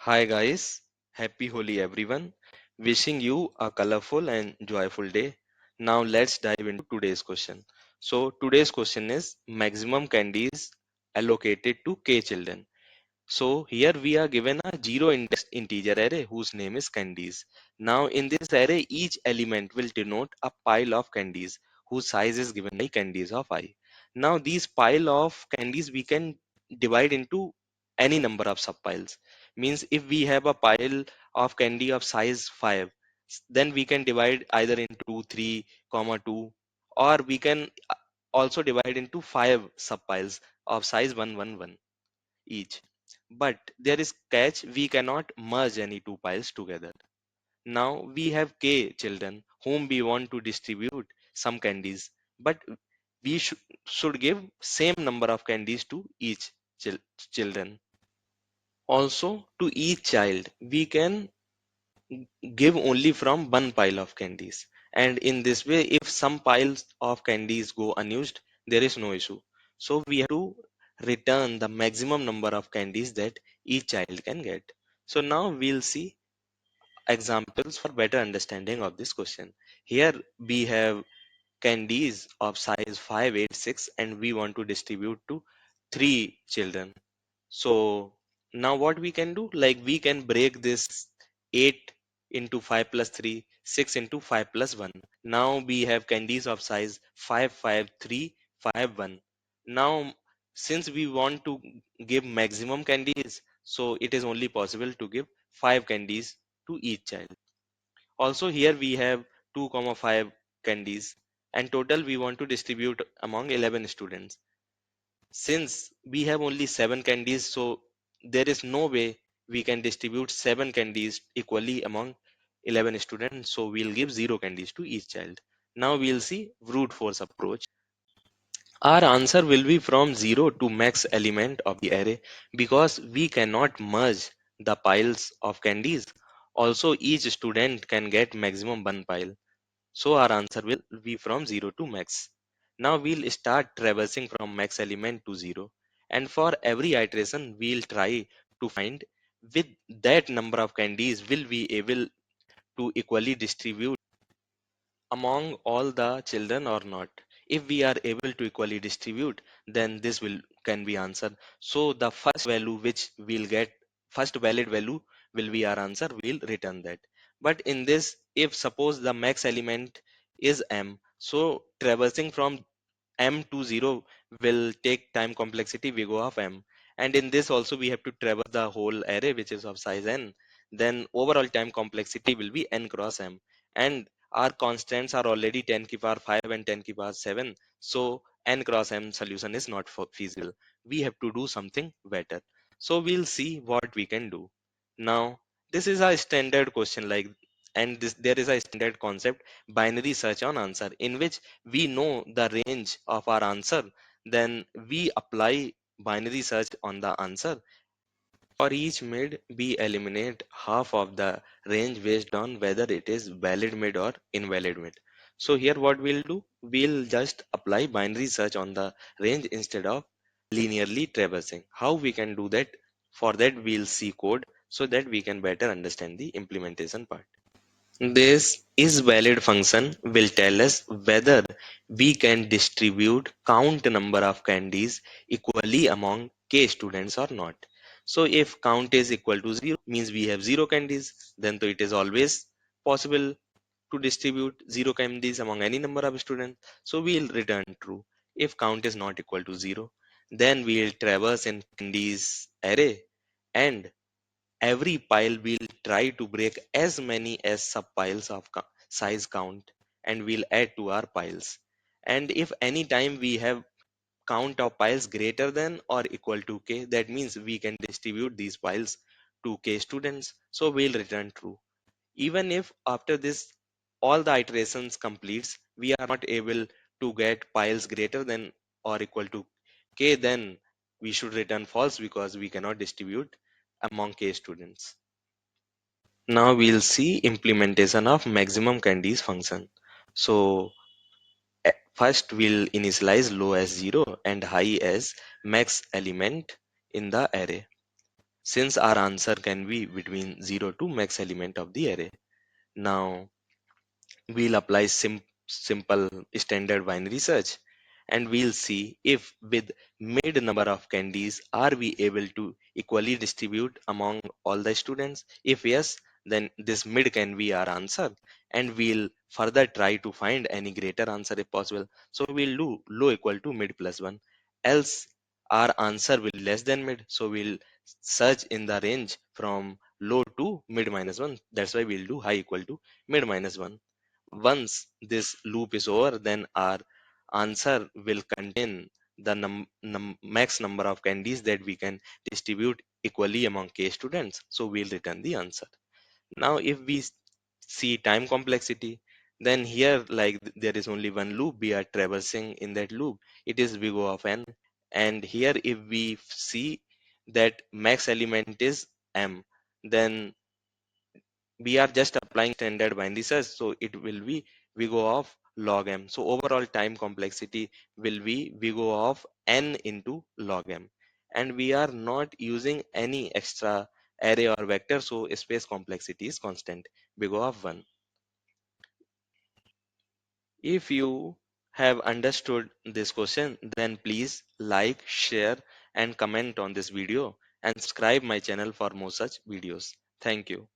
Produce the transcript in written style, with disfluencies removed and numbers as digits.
Hi guys, happy Holi everyone. Wishing you a colorful and joyful day. Now let's dive into today's question. So today's question is maximum candies allocated to K children. So here we are given a zero index integer array whose name is candies. Now in this array each element will denote a pile of candies whose size is given by candies of I. Now these pile of candies we can divide into any number of subpiles. Means if we have a pile of candy of size 5, then we can divide either into 3 comma 2, or we can also divide into 5 subpiles of size 1 1 1 each. But there is catch, we cannot merge any two piles together. Now we have K children whom we want to distribute some candies, but we should give same number of candies to each children. Also to each child we can give only from one pile of candies. And in this way, if some piles of candies go unused, there is no issue. So we have to return the maximum number of candies that each child can get. So now we'll see examples for better understanding of this question. Here we have candies of size 5, 8, 6, and we want to distribute to 3 children. So now what we can do, like we can break this 8 into 5 plus 3, 6 into 5 plus 1. Now we have candies of size 5, 5, 3, 5, 1. Now since we want to give maximum candies, so it is only possible to give 5 candies to each child. Also here we have 2, 5 candies, and total we want to distribute among 11 students. Since we have only 7 candies, so there is no way we can distribute 7 candies equally among 11 students. So we'll give 0 candies to each child. Now we'll see brute force approach. Our answer will be from 0 to max element of the array because we cannot merge the piles of candies. Also, each student can get maximum one pile. So our answer will be from 0 to max. Now we'll start traversing from max element to 0. And for every iteration, we'll try to find with that number of candies will we able to equally distribute among all the children or not. If we are able to equally distribute, then this will can be answered. So the first value which we'll get, first valid value will be our answer, we'll return that. But in this, if suppose the max element is m, so traversing from m to 0 will take time complexity we go of m, and in this also we have to traverse the whole array which is of size n. Then overall time complexity will be n cross m, and our constants are already 10 ki power 5 and 10 ki power 7, so n cross m solution is not feasible. We have to do something better. So we'll see what we can do. Now this is a standard question, like, and this there is a standard concept, binary search on answer, in which we know the range of our answer, then we apply binary search on the answer. For each mid, we eliminate half of the range based on whether it is valid mid or invalid mid. So here what we'll do, we'll just apply binary search on the range instead of linearly traversing. How we can do that? For that we'll see code so that we can better understand the implementation part. This is valid function will tell us whether we can distribute count number of candies equally among k students or not. So if count is equal to 0 means we have 0 candies, then so it is always possible to distribute 0 candies among any number of students. So we'll return true. If count is not equal to 0, then we'll traverse in candies array, and every pile will try to break as many as subpiles of size count, and we'll add to our piles. And if any time we have count of piles greater than or equal to k, that means we can distribute these piles to k students, so we'll return true. Even if after this all the iterations completes we are not able to get piles greater than or equal to k, then we should return false because we cannot distribute among k students. Now we'll see implementation of maximum candies function. So first we'll initialize low as 0 and high as max element in the array. since our answer can be between 0 to max element of the array. Now we'll apply simple standard binary search, and we'll see if with mid number of candies are we able to equally distribute among all the students. If yes, then this mid can be our answer, and we'll further try to find any greater answer if possible. So we'll do low equal to mid plus 1, else our answer will be less than mid, so we'll search in the range from low to mid minus 1. That's why we'll do high equal to mid minus 1. Once this loop is over, then our answer will contain the max number of candies that we can distribute equally among k students. So we'll return the answer. Now, if we see time complexity, then here, like there is only one loop we are traversing in that loop. It is big O of n. And here, if we see that max element is m, then we are just applying standard binary search, so it will be vigo of log m. So overall time complexity will be vigo of n into log m, and we are not using any extra array or vector, so space complexity is constant, vigo of 1. If you have understood this question, then please like, share and comment on this video, and subscribe my channel for more such videos. Thank you.